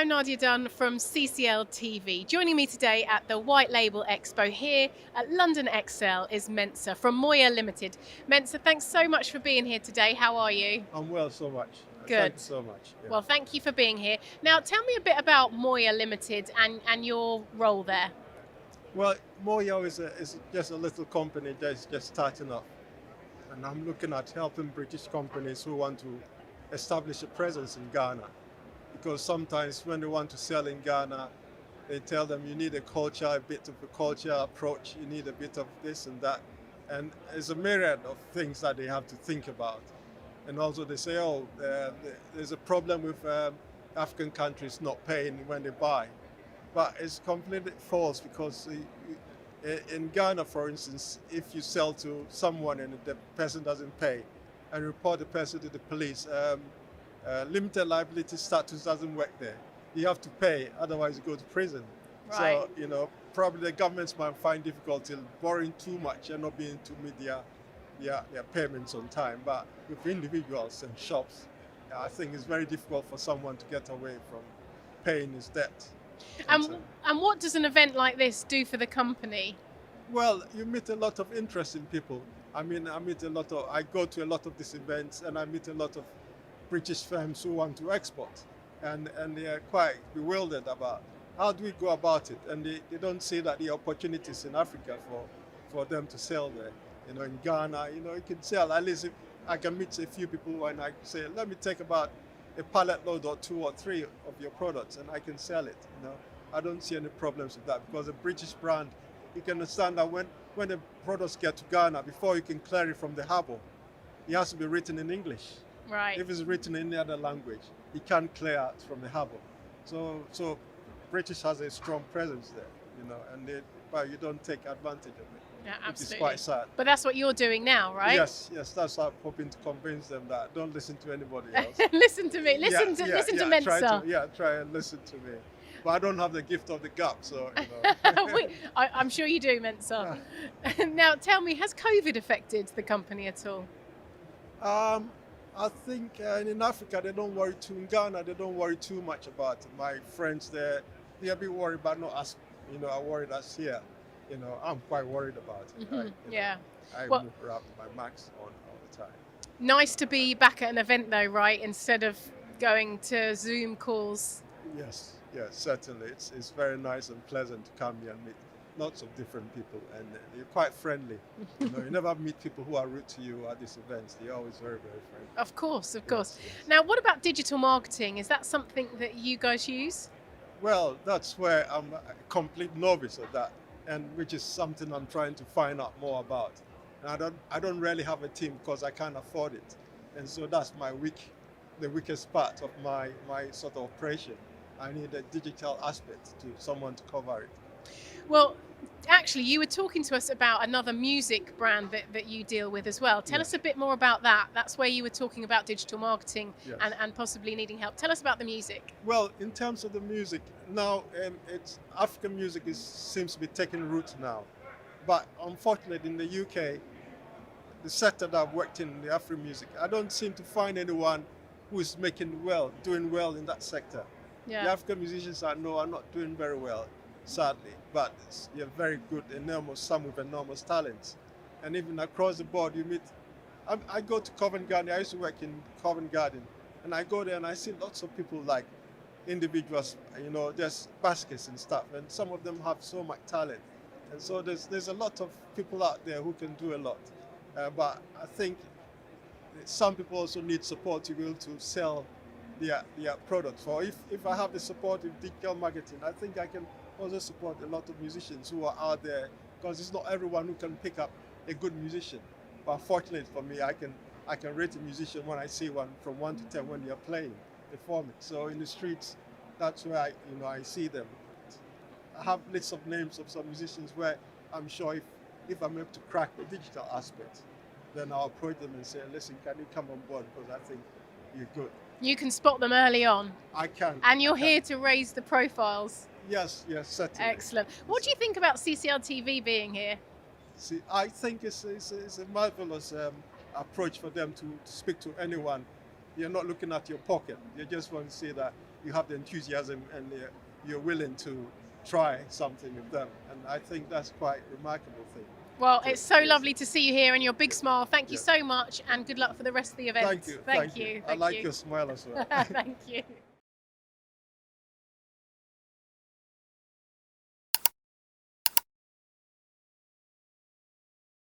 I'm Nadia Dunn from CCL TV. Joining me today at the White Label Expo here at London XL is Mensah from MOYAW Ltd. Mensah, thanks so much for being here today. How are you? I'm well so much. Good. Thank you so much. Yeah. Well, thank you for being here. Now, tell me a bit about MOYAW Ltd and your role there. Well, MOYAW is just a little company that's just starting off. And I'm looking at helping British companies who want to establish a presence in Ghana. Because sometimes when they want to sell in Ghana, they tell them you need a culture, a bit of a culture approach, you need a bit of this and that. And there's a myriad of things that they have to think about. And also they say, there's a problem with African countries not paying when they buy. But it's completely false because in Ghana, for instance, if you sell to someone and the person doesn't pay and report the person to the police, limited liability status doesn't work there. You have to pay, otherwise you go to prison. Right. So, probably the governments might find difficulty borrowing too much and not being able to meet their payments on time. But with individuals and shops, I think it's very difficult for someone to get away from paying his debt. And what does an event like this do for the company? Well, you meet a lot of interesting people. I go to a lot of these events and I meet a lot of British firms who want to export. And they are quite bewildered about how do we go about it. And they don't see that the opportunities in Africa for them to sell there. In Ghana, you can sell. At least if I can meet a few people and I say, let me take about a pallet load or 2 or 3 of your products and I can sell it. I don't see any problems with that because a British brand, you can understand that when the products get to Ghana, before you can clear it from the harbour, it has to be written in English. Right. If it's written in any other language, it can't clear out from the harbour. So British has a strong presence there, but you don't take advantage of it. Yeah, absolutely. Which is quite sad. But that's what you're doing now, right? Yes, that's what I'm hoping to convince them that don't listen to anybody else. Listen to me. Listen to Mensah. Try and listen to me. But I don't have the gift of the gap, so I'm sure you do, Mensah. Now, tell me, has COVID affected the company at all? I think in Africa they don't worry too. In Ghana they don't worry too much about it. My friends there, they're a bit worried, but not as are worried as here. I'm quite worried about it. Mm-hmm. I move around with my mask on all the time. Nice to be back at an event though, right? Instead of going to Zoom calls. Yes, certainly. It's very nice and pleasant to come here and meet lots of different people, and you're quite friendly. You never meet people who are rude to you at these events. They're always very, very friendly. Of course. Yes. Now, what about digital marketing? Is that something that you guys use? Well, that's where I'm a complete novice at that, and which is something I'm trying to find out more about. And I don't really have a team because I can't afford it, and so that's the weakest part of my sort of operation. I need a digital aspect to someone to cover it. Well, actually, you were talking to us about another music brand that you deal with as well. Tell us a bit more about that. That's where you were talking about digital marketing and possibly needing help. Tell us about the music. Well, in terms of the music, now it's African music seems to be taking root now. But unfortunately, in the UK, the sector that I've worked in, the Afro music, I don't seem to find anyone who is doing well in that sector. Yeah. The African musicians I know are not doing very well, sadly, but they're very good, some with enormous talents. And even across the board, you meet, I go to Covent Garden, I used to work in Covent Garden, and I go there and I see lots of people like individuals, just baskets and stuff, and some of them have so much talent. And so there's a lot of people out there who can do a lot. But I think some people also need support to be able to sell their products. Or if I have the support in digital marketing, I think I can also support a lot of musicians who are out there, because it's not everyone who can pick up a good musician. But fortunately for me, I can rate a musician when I see one from 1 to 10 when they are performing. So in the streets, that's where I see them. I have lists of names of some musicians where I'm sure if I'm able to crack the digital aspect, then I'll approach them and say, listen, can you come on board, because I think you're good. You can spot them early on. I can. And you're here to raise the profiles. Yes, certainly. Excellent. What do you think about CCL TV being here? See, I think it's a marvelous approach for them to speak to anyone. You're not looking at your pocket. You just want to see that you have the enthusiasm and you're willing to try something with them. And I think that's quite a remarkable thing. Well, it's so lovely to see you here and your big smile. Thank you so much, and good luck for the rest of the event. Thank you. Thank you. I like your smile as well. Thank you.